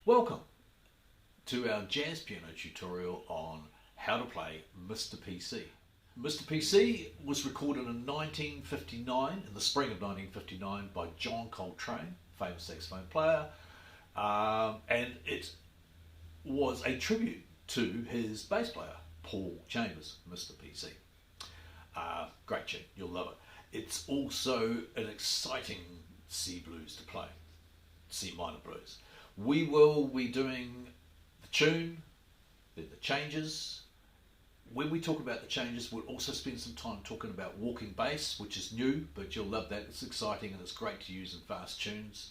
Welcome to our jazz piano tutorial on how to play Mr. PC. Mr. PC was recorded in 1959, in the spring of 1959, by John Coltrane, famous saxophone player, and it was a tribute to his bass player, Paul Chambers, Mr. PC. Great tune, you'll love it. It's also an exciting C blues to play, C minor blues. We will be doing the tune, then the changes. When we talk about the changes, we'll also spend some time talking about walking bass, which is new, but you'll love that. It's exciting and it's great to use in fast tunes.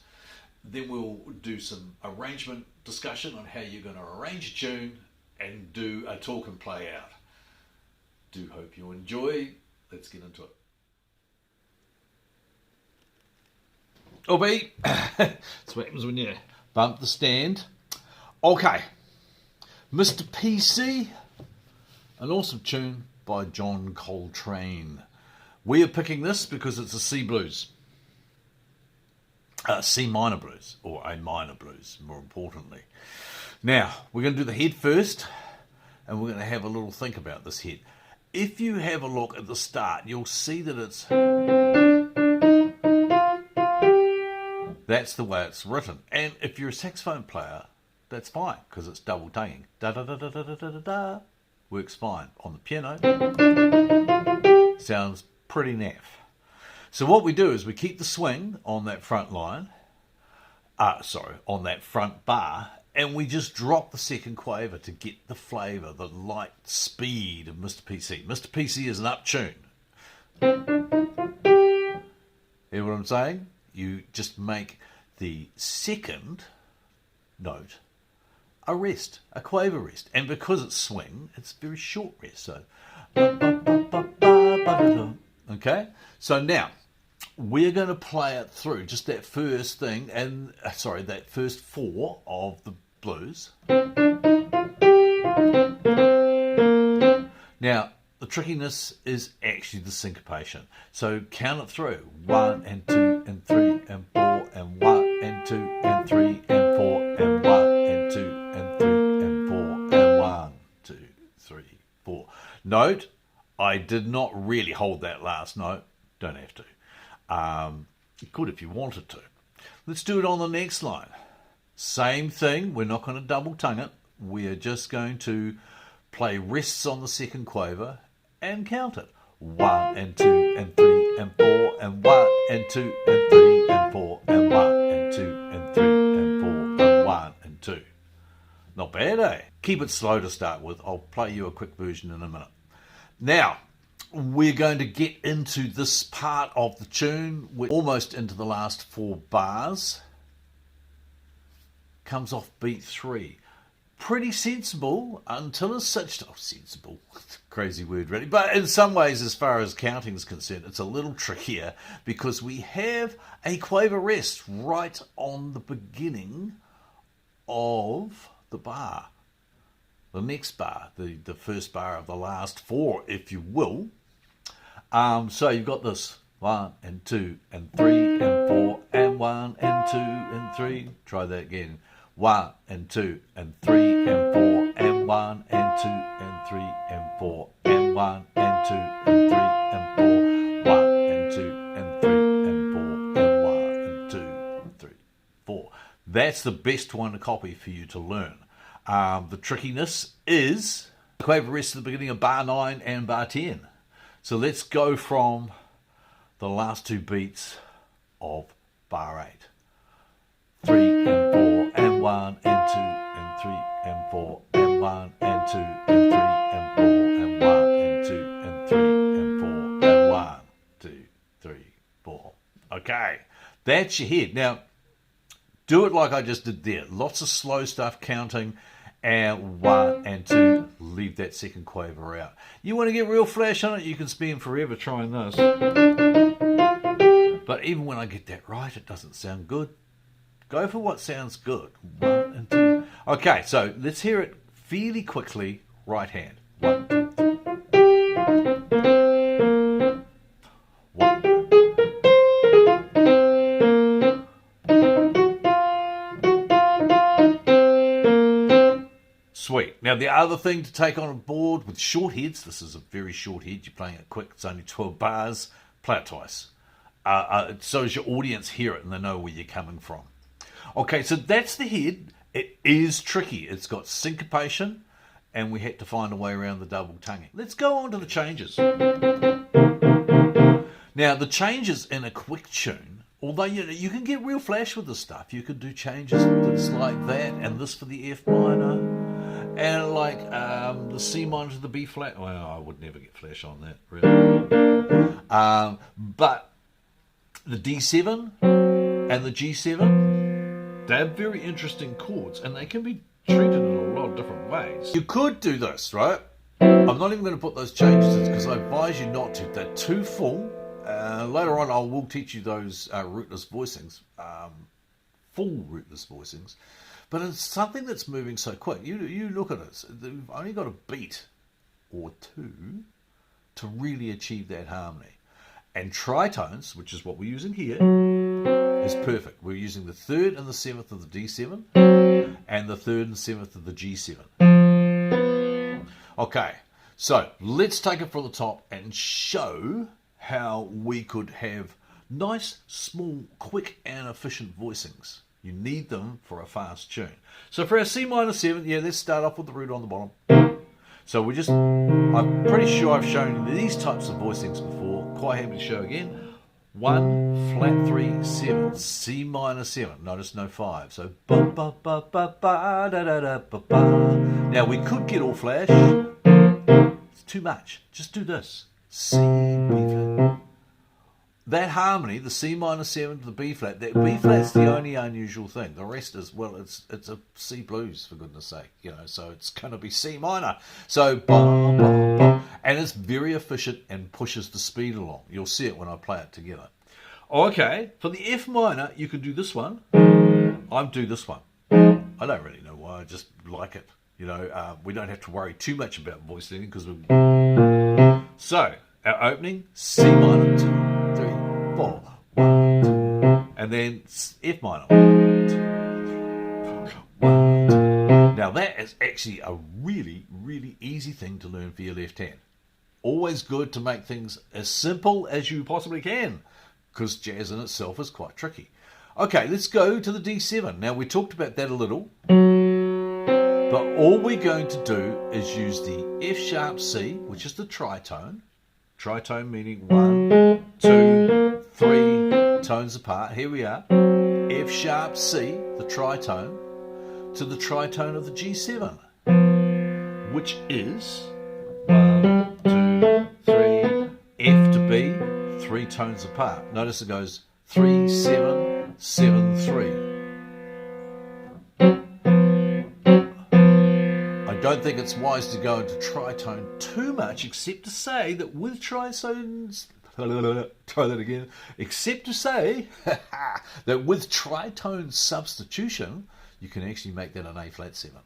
Then we'll do some arrangement discussion on how you're going to arrange a tune and do a talk and play out. Do hope you enjoy. Let's get into it. Oh, B. That's what happens when you bump the stand. Okay. Mr. PC, an awesome tune by John Coltrane. We are picking this because it's a C blues. C minor blues, or A minor blues, more importantly. Now, we're going to do the head first, and we're going to have a little think about this head. If you have a look at the start, you'll see that it's... That's the way it's written. And if you're a saxophone player, that's fine, because it's double tonguing. Da-da-da-da-da-da-da-da. Works fine. On the piano, sounds pretty naff. So what we do is we keep the swing on that front line, on that front bar, and we just drop the second quaver to get the flavour, the light speed of Mr. PC. Mr. PC is an up tune. Hear what I'm saying? You just make the second note a rest, a quaver rest. And because it's swing, it's a very short rest. So, okay? So now, we're going to play it through, just that first thing, and that first four of the blues. Now, the trickiness is actually the syncopation. So count it through. 1 and 2 and 3 and 4 and 1 and 2 and 3 and 4 and 1 and 2 and 3 and 4 and 1, 2, 3, 4. Note, I did not really hold that last note. Don't have to. You could if you wanted to. Let's do it on the next line. Same thing. We're not going to double tongue it. We are just going to play rests on the second quaver and count it. 1 and 2 and 3 and 4 and 1 and 2 and 3 and 4 and 1 and 2 and 3 and 4 and 1 and 2. Not bad, eh? Keep it slow to start with. I'll play you a quick version in a minute. Now, we're going to get into this part of the tune. We're almost into the last 4 bars. Comes off beat 3. Pretty sensible until it's such... Oh, sensible. Crazy word, really. But in some ways, as far as counting is concerned, it's a little trickier because we have a quaver rest right on the beginning of the bar. The next bar, the first bar of the last 4, if you will. So you've got this 1 and 2 and 3 and 4 and 1 and 2 and 3. Try that again. 1 and 2 and 3 and 4 and 1 and 2 and 3 and 4 and 1 and 2 and 3 and 4. 1 and 2 and 3 and 4 and 1 and 2 and 3, 4. That's the best one to copy for you to learn. The trickiness is the quaver rest at the beginning of bar 9 and bar 10. So let's go from the last 2 beats of bar 8. 3 and 4 and 1 and 2 and 3 and 4 and 1 and 2 and 3 and 4 and 1 and 2 and 3 and 4 and 1, 2, 3, 4. Okay, that's your head. Now, do it like I just did there. Lots of slow stuff counting, and 1 and 2, leave that second quaver out. You want to get real flash on it, you can spend forever trying this. But even when I get that right, it doesn't sound good. Go for what sounds good. 1 and 2. Okay, so let's hear it fairly quickly, right hand. 1, 2, 3. 1. Now, the other thing to take on board with short heads, this is a very short head, you're playing it quick, it's only 12 bars, play it twice. So as your audience hear it and they know where you're coming from. Okay, so that's the head. It is tricky. It's got syncopation, and we had to find a way around the double tonguing. Let's go on to the changes. Now, the changes in a quick tune, although you can get real flash with this stuff. You could do changes that's like that, and this for the F minor, and like the C minor to the B flat. Well, I would never get flash on that, really. But the D7 and the G7, they're very interesting chords, and they can be treated in a lot of different ways. You could do this, right? I'm not even going to put those changes in because I advise you not to. They're too full. Later on, I will teach you those rootless voicings, full rootless voicings. But it's something that's moving so quick. You look at it. They've only got a beat or two to really achieve that harmony. And tritones, which is what we're using here, is perfect. We're using the 3rd and the 7th of the D7 and the 3rd and 7th of the G7. Okay, so let's take it from the top and show how we could have nice, small, quick and efficient voicings. You need them for a fast tune. So for our C minor 7, let's start off with the root on the bottom. So I'm pretty sure I've shown you these types of voicings before. Quite happy to show again. 1, flat 3, 7, C minor 7. Notice no 5. So ba ba ba ba ba da da da ba ba. Now we could get all flash. It's too much. Just do this. C, B flat. That harmony, the C minor 7 to the B flat, that B flat's the only unusual thing. The rest is, well, it's a C blues, for goodness sake, so it's going to be C minor. So, ba, ba, ba, and it's very efficient and pushes the speed along. You'll see it when I play it together. Okay, for the F minor, you could do this one. I do this one. I don't really know why, I just like it. We don't have to worry too much about voice leading because So, our opening, C minor 2. 3, 4, 1, 2, and then F minor. 1, 2, 1, 2. Now that is actually a really, really easy thing to learn for your left hand. Always good to make things as simple as you possibly can, because jazz in itself is quite tricky. Okay, let's go to the D7. Now we talked about that a little, but all we're going to do is use the F sharp C, which is the tritone. Tritone meaning 1, 2, 3 tones apart. Here we are. F sharp C, the tritone, to the tritone of the G7, which is 1, 2, 3, F to B, 3 tones apart. Notice it goes 3, 7, 7, 3. I don't think it's wise to go into tritone too much, except to say that with tritones, try that again, except to say that with tritone substitution, you can actually make that an A flat 7.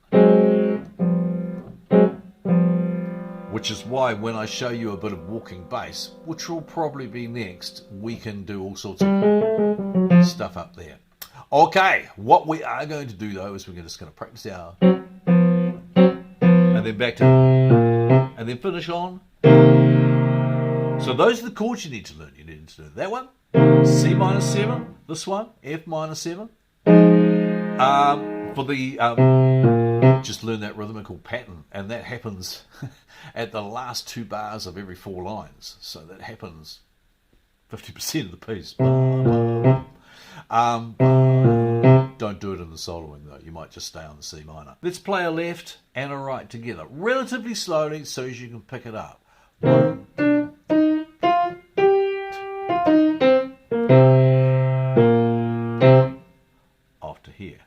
Which is why when I show you a bit of walking bass, which will probably be next, we can do all sorts of stuff up there. Okay, what we are going to do though is we're just going to practice our... and then back to, and then finish on. So those are the chords you need to learn. You need to learn that one, C minor 7, this one, F minor 7. For the, just learn that rhythmical pattern, and that happens at the last 2 bars of every 4 lines. So that happens 50% of the piece. Don't do it in the soloing though, you might just stay on the C minor. Let's play a left and a right together, relatively slowly so as you can pick it up. 1, 2, off to here.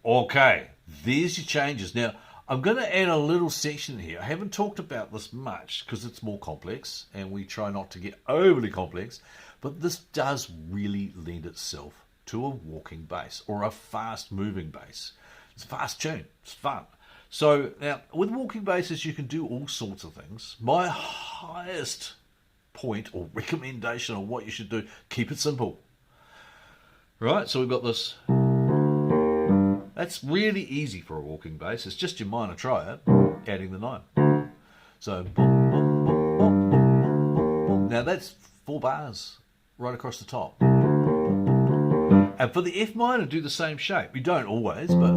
Okay, there's your changes. Now, I'm going to add a little section here. I haven't talked about this much because it's more complex and we try not to get overly complex, but this does really lend itself to a walking bass or a fast moving bass. It's a fast tune. It's fun. So now with walking basses you can do all sorts of things. My highest point or recommendation on what you should do, keep it simple. Right, so we've got this. That's really easy for a walking bass. It's just your minor triad, adding the 9. So boom, boom, boom, boom, boom, boom, boom. Now that's 4 bars right across the top. And for the F minor, do the same shape. You don't always, but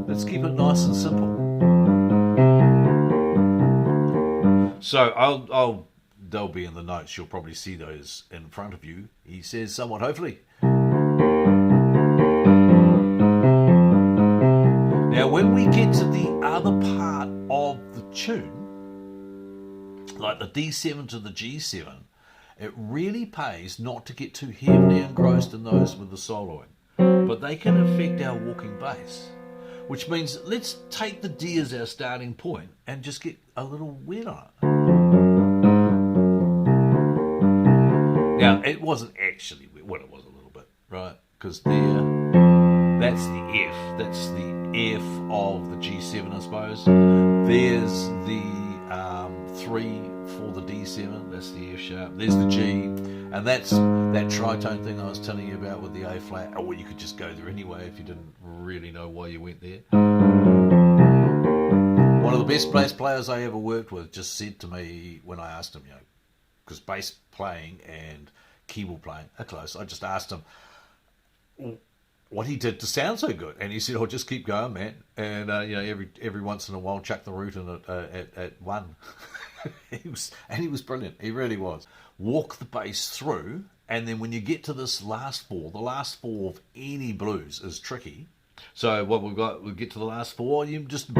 let's keep it nice and simple. So they'll be in the notes. You'll probably see those in front of you. He says somewhat hopefully. Now when we get to the other part of the tune, like the D7 to the G7, it really pays not to get too heavily engrossed in those with the soloing. But they can affect our walking bass. Which means let's take the D as our starting point and just get a little wet on it. Now, it wasn't actually wet. Well, it was a little bit, right? Because there, that's the F. That's the F of the G7, I suppose. There's the 3 for the D7. That's the F sharp. There's the G. And that's that tritone thing I was telling you about with the A flat. Or you could just go there anyway if you didn't really know why you went there. One of the best bass players I ever worked with just said to me when I asked him, because bass playing and keyboard playing are close. I just asked him what he did to sound so good, and he said, just keep going, man. And every once in a while, chuck the root in at 1. He was brilliant. He really was. Walk the bass through, and then when you get to this last 4, the last 4 of any blues is tricky. So what we'll get to the last 4. You just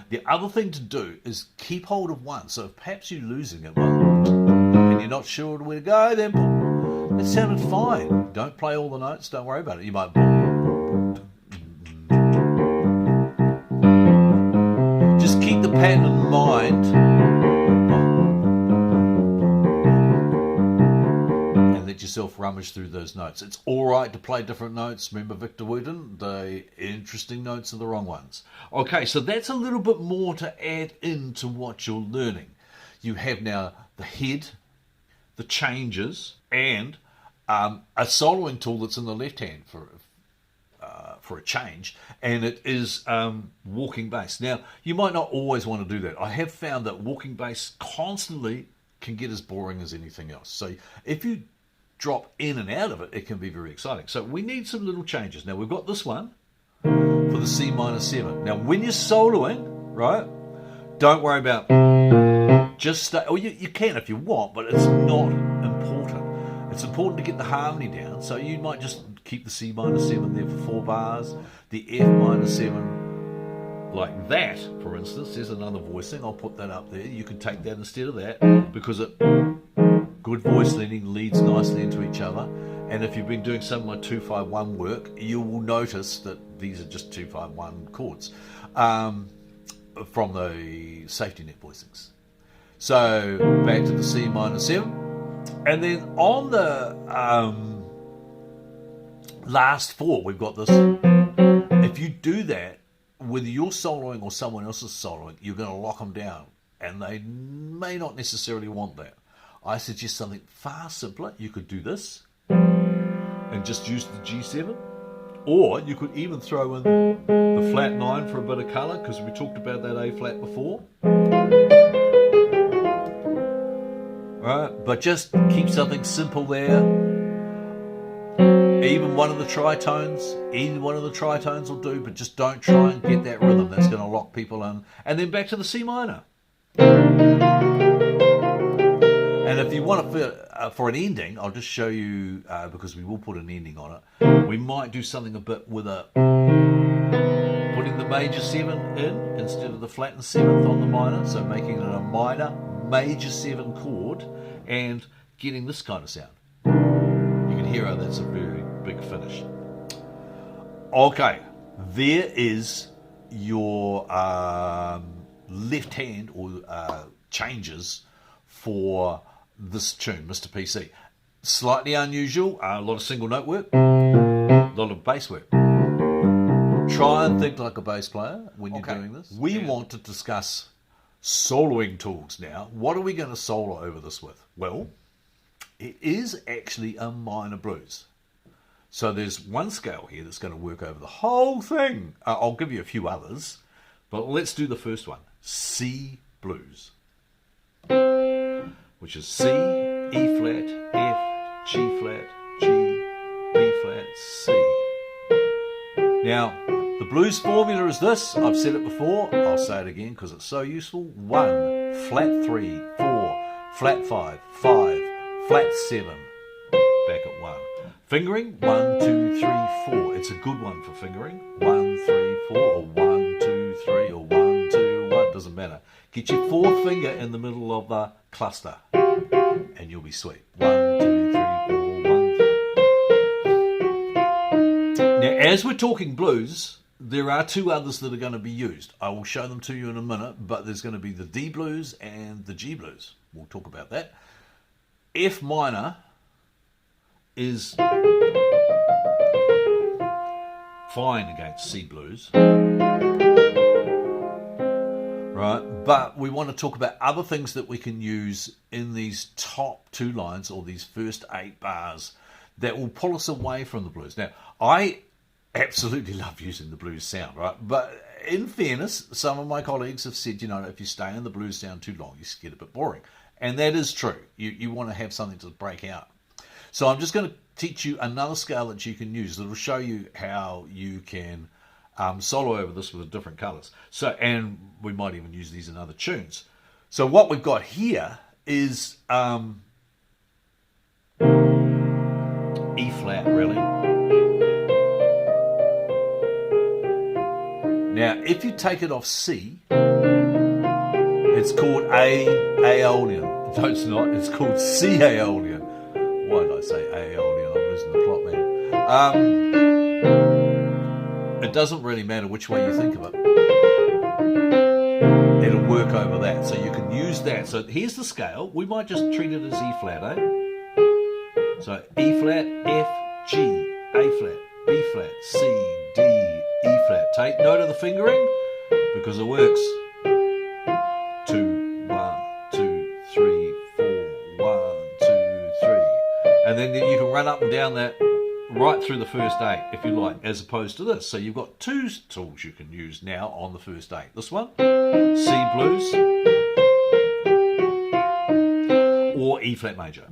the other thing to do is keep hold of 1. So if perhaps you're losing it and you're not sure where to go, then it sounded fine. Don't play all the notes. Don't worry about it. You might. Just keep the pattern in mind. And let yourself rummage through those notes. It's all right to play different notes. Remember Victor Wooten? The interesting notes are the wrong ones. Okay, so that's a little bit more to add into what you're learning. You have now the head, the changes, and a soloing tool that's in the left hand for a change, and it is walking bass. Now, you might not always want to do that. I have found that walking bass constantly can get as boring as anything else. So if you drop in and out of it, it can be very exciting. So we need some little changes. Now, we've got this one for the C minor 7. Now, when you're soloing, right, don't worry about just stay, or you can if you want, but it's not important. It's important to get the harmony down, so you might just keep the C minor 7 there for 4 bars, the F minor 7 like that, for instance. There's another voicing, I'll put that up there. You can take that instead of that, because good voice leading leads nicely into each other. And if you've been doing some of my 2-5-1 work, you will notice that these are just 2-5-1 chords from the safety net voicings. So back to the C minor 7. And then on the last 4, we've got this. If you do that, whether you're soloing or someone else is soloing, you're going to lock them down. And they may not necessarily want that. I suggest something far simpler. You could do this and just use the G7. Or you could even throw in the flat 9 for a bit of colour, because we talked about that A flat before. Right, but just keep something simple there. Even one of the tritones will do, but just don't try and get that rhythm. That's going to lock people in. And then back to the C minor. And if you want to, for an ending, I'll just show you, because we will put an ending on it. We might do something a bit with putting the major 7 in instead of the flattened 7th on the minor. So making it a minor major 7 chord and getting this kind of sound. You can hear how that's a very big finish. Okay, there is your left hand or changes for this tune, Mr. PC. Slightly unusual, a lot of single note work, a lot of bass work. Try and think like a bass player when you're Okay. doing this. We want to discuss soloing tools now. What are we going to solo over this with? Well, it is actually a minor blues. So there's one scale here that's going to work over the whole thing. I'll give you a few others, but let's do the first one. C blues, which is C, E flat, F, G flat, G, B flat, C. Now, the blues formula is this. I've said it before. I'll say it again because it's so useful. 1, flat 3, 4, flat 5, 5, flat 7, back at 1. Fingering, 1, 2, 3, 4. It's a good one for fingering. 1, 3, 4, or 1, 2, 3, or 1, 2, 1. Doesn't matter. Get your fourth finger in the middle of the cluster, and you'll be sweet. 1, 2, 3, 4, 1. Now, as we're talking blues, there are two others that are going to be used. I will show them to you in a minute, but there's going to be the D blues and the G blues. We'll talk about that. F minor is fine against C blues, right? But we want to talk about other things that we can use in these top 2 lines or these first 8 bars that will pull us away from the blues. Now, I absolutely love using the blues sound, right? But in fairness, some of my colleagues have said, you know, if you stay in the blues sound too long, you get a bit boring. And that is true. You want to have something to break out. So I'm just going to teach you another scale that you can use that will show you how you can solo over this with different colours. So, and we might even use these in other tunes. So what we've got here is E flat, really. Now, if you take it off C, it's called Aeolian. No, it's not. It's called C Aeolian. Why did I say Aeolian? I'm losing the plot, man. It doesn't really matter which way you think of it. It'll work over that. So you can use that. So here's the scale. We might just treat it as E flat, eh? So E flat, F, G, A flat, B flat, C, D, E flat. Take note of the fingering because it works. 2, 1, 2, 3, 4, 1, 2, 3. And then you can run up and down that right through the first 8 if you like, as opposed to this. So you've got 2 tools you can use now on the first 8. This one, C blues, or E flat major.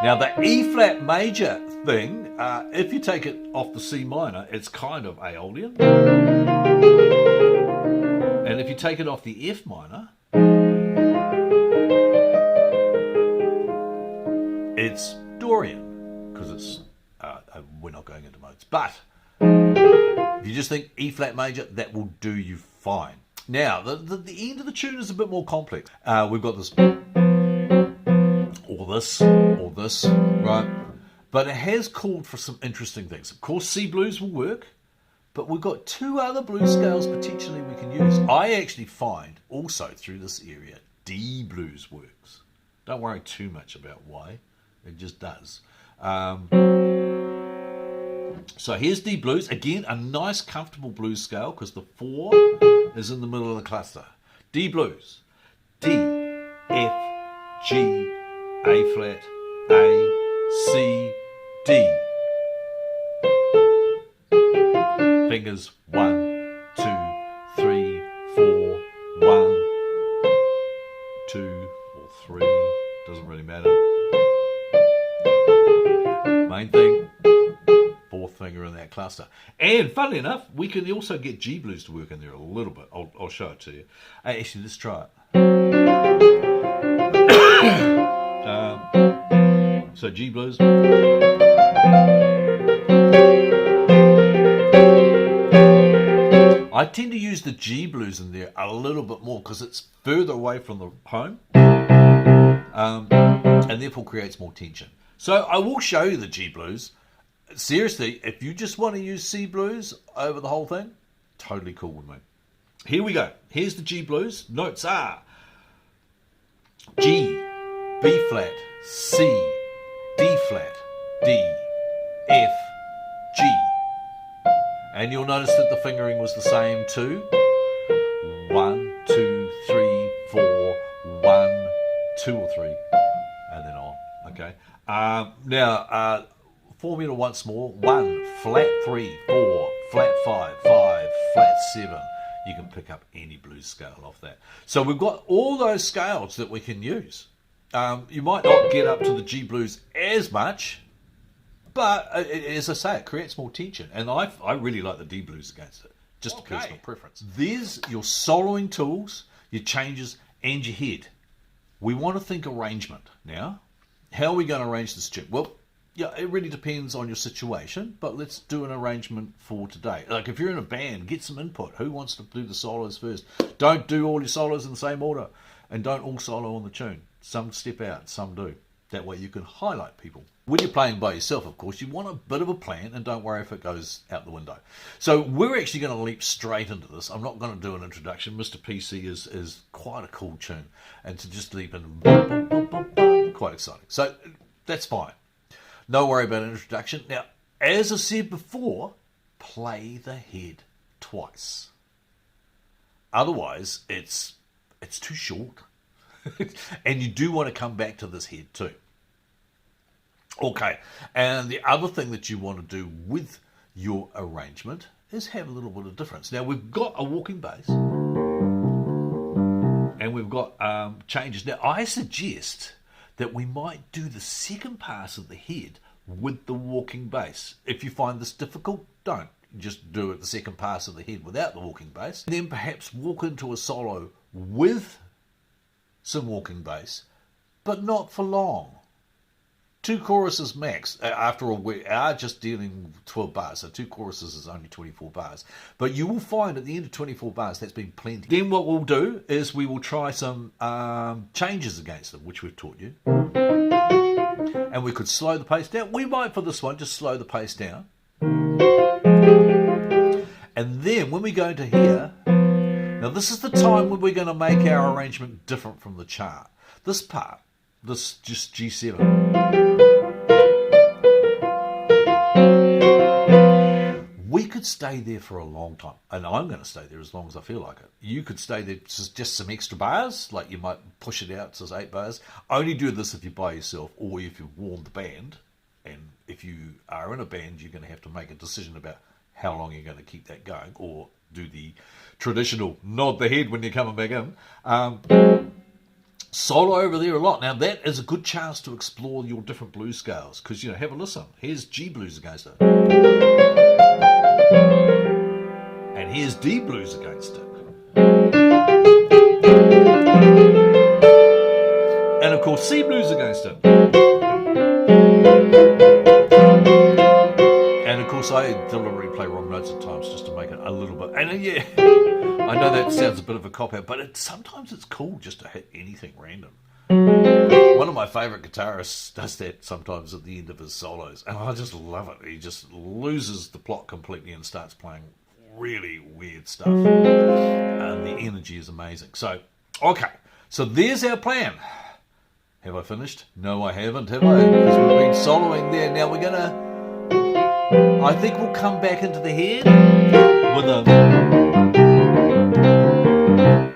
Now the E flat major thing, if you take it off the C minor, it's kind of Aeolian. And if you take it off the F minor, it's Dorian, because it's we're not going into modes. But if you just think E flat major, that will do you fine. Now the end of the tune is a bit more complex. We've got this, or this, right? But it has called for some interesting things. Of course, C blues will work, but we've got 2 other blues scales potentially we can use. I actually find also through this area D blues works. Don't worry too much about why. It just does. So here's D blues. Again, a nice comfortable blues scale because the 4 is in the middle of the cluster. D blues. D, F, G, A flat, A, C, D. Fingers 1, 2, 3, 4, 1, 2 or 3. Doesn't really matter. Main thing, 4th finger in that cluster. And funnily enough, we can also get G blues to work in there a little bit. I'll show it to you. Actually, let's try it. So G blues. I tend to use the G blues in there a little bit more because it's further away from the home, and therefore creates more tension. So I will show you the G blues. Seriously, if you just want to use C blues over the whole thing, totally cool with me. Here we go. Here's the G blues. Notes are G, B flat, C, D flat, D, F, G. And you'll notice that the fingering was the same too. 1, 2, 3, 4, 1, 2 or 3, and then on. Okay. Now, formula once more. 1, flat 3, 4, flat 5, 5, flat 7. You can pick up any blues scale off that. So we've got all those scales that we can use. You might not get up to the G blues as much, but as I say, it creates more tension. And I really like the D blues against it. Just a personal preference. There's your soloing tools, your changes, and your head. We want to think arrangement now. How are we going to arrange this tune? Well, yeah, it really depends on your situation, but let's do an arrangement for today. Like if you're in a band, get some input. Who wants to do the solos first? Don't do all your solos in the same order, and don't all solo on the tune. Some step out, some do. That way you can highlight people. When you're playing by yourself, of course, you want a bit of a plan, and don't worry if it goes out the window. So we're actually going to leap straight into this. I'm not going to do an introduction. Mr. PC is quite a cool tune, and to just leap in, quite exciting. So that's fine. No worry about an introduction. Now, as I said before, play the head twice. Otherwise, it's too short. And you do want to come back to this head too. Okay, and the other thing that you want to do with your arrangement is have a little bit of difference. Now, we've got a walking bass, and we've got changes. Now, I suggest that we might do the second pass of the head with the walking bass. If you find this difficult, don't. Just do it the second pass of the head without the walking bass. And then perhaps walk into a solo with some walking bass, but not for long. 2 choruses max. After all, we are just dealing 12 bars, so 2 choruses is only 24 bars. But you will find at the end of 24 bars, that's been plenty. Then what we'll do is we will try some changes against them, which we've taught you. And we could slow the pace down. We might, for this one, just slow the pace down. And then when we go to here, now this is the time when we're going to make our arrangement different from the chart. This part, this just G7. We could stay there for a long time, and I'm going to stay there as long as I feel like it. You could stay there just some extra bars, like you might push it out to 8 bars. Only do this if you're by yourself or if you've warmed the band. And if you are in a band, you're going to have to make a decision about how long you're going to keep that going, or do the traditional nod the head when you're coming back in. Solo over there a lot. Now that is a good chance to explore your different blues scales, because, you know, have a listen. Here's G blues against it, and here's D blues against it, and of course C blues against it. And of course I deliberately play wrong notes at times just to make it a little bit, and yeah, I know that sounds a bit of a cop-out, but sometimes it's cool just to hit anything random. One of my favourite guitarists does that sometimes at the end of his solos, and I just love it. He just loses the plot completely and starts playing really weird stuff. And the energy is amazing. So, okay, so there's our plan. Have I finished? No, I haven't, have I? Because we've been soloing there. Now we're going to, I think we'll come back into the head with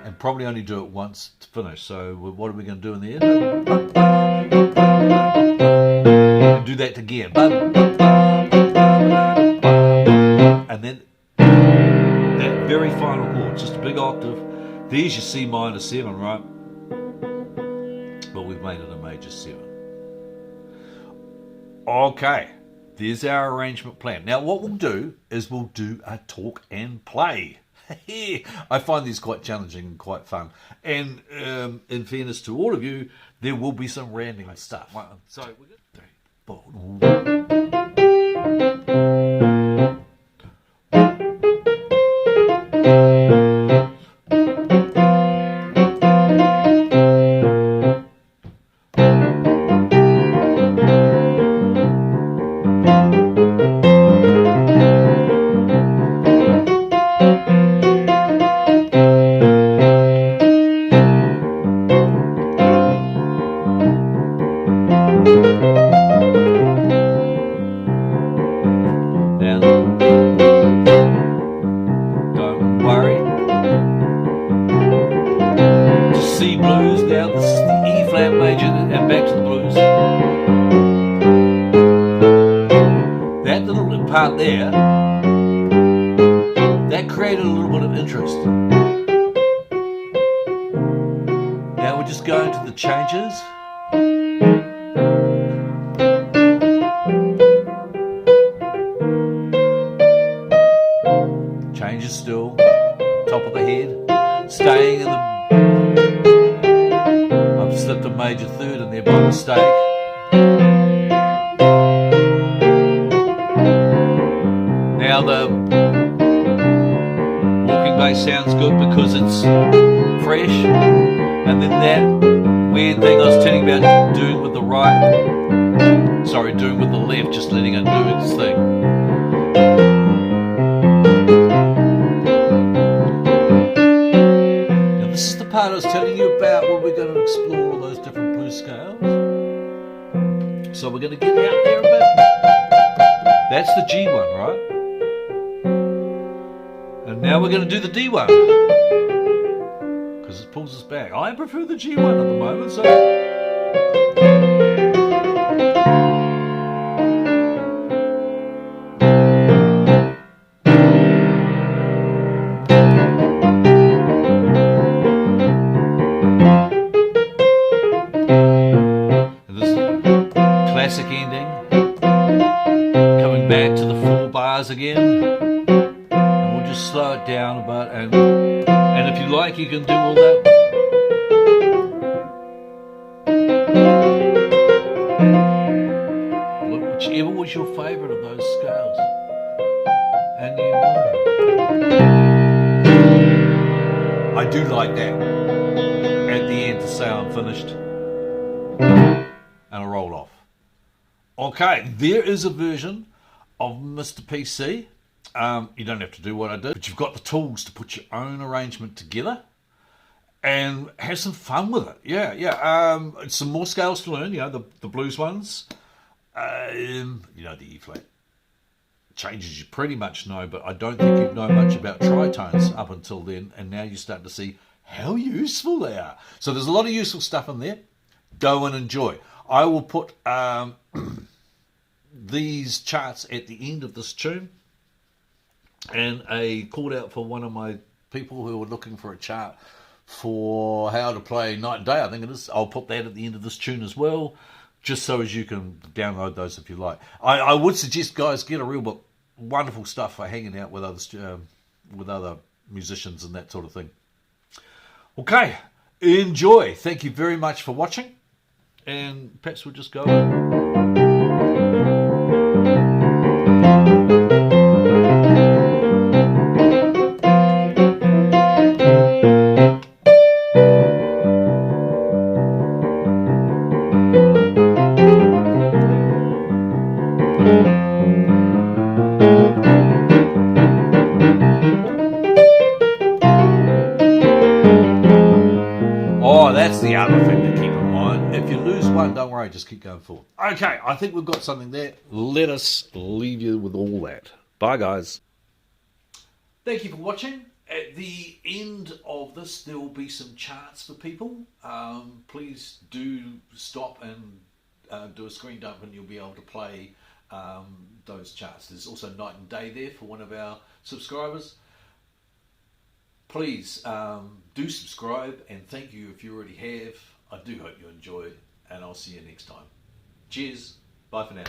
and probably only do it once to finish. So what are we going to do in the end? And do that again. And then that very final chord, just a big octave. There's your C minor 7, right? But we've made it a major 7. Okay. There's our arrangement plan. Now what we'll do is we'll do a talk and play. I find these quite challenging and quite fun. And in fairness to all of you, there will be some random stuff. So we're good. 3, 4. C blues. Now this is the E flat major, and back to the blues. That little part there, that created a little bit of interest. Now we're just going to the changes. Changes still, top of the head, staying in the. I've slipped a major third in there by mistake. Now the walking bass sounds good because it's fresh, and then that weird thing I was telling you about doing with the right, sorry, doing with the left, just letting it do its thing. Now this is the part I was telling you about where we're going to explore all those different blues scales. So we're going to get out there a bit. That's the G one, right? And now we're going to do the D one, because it pulls us back. I prefer the G one at the moment, so. And this classic ending, coming back to the 4 bars again. Just slow it down a bit, and if you like, you can do all that. Whichever was your favourite of those scales, and you I do like that at the end to say I'm finished, and I'll roll off. Okay, there is a version of Mr. PC. You don't have to do what I did, but you've got the tools to put your own arrangement together and have some fun with it. Yeah. Some more scales to learn, the blues ones. The E flat changes you pretty much know, but I don't think you know much about tritones up until then, and now you start to see how useful they are. So there's a lot of useful stuff in there. Go and enjoy. I will put these charts at the end of this tune, and a call out for one of my people who are looking for a chart for how to play night and day, I think it is. I'll put that at the end of this tune as well, just so as you can download those if you like. I would suggest, guys, get a real book. Wonderful stuff for hanging out with other musicians and that sort of thing. Okay, enjoy. Thank you very much for watching, and perhaps we'll just go. Oh, that's the other thing to keep in mind. If you lose one, don't worry, just keep going forward. Okay, I think we've got something there. Let us leave you with all that. Bye, guys. Thank you for watching. At the end of this, there will be some charts for people. Please do stop and do a screen dump, and you'll be able to play those charts. There's also night and day there for one of our subscribers. Please do subscribe, and thank you if you already have. I do hope you enjoyed, and I'll see you next time. Cheers. Bye for now.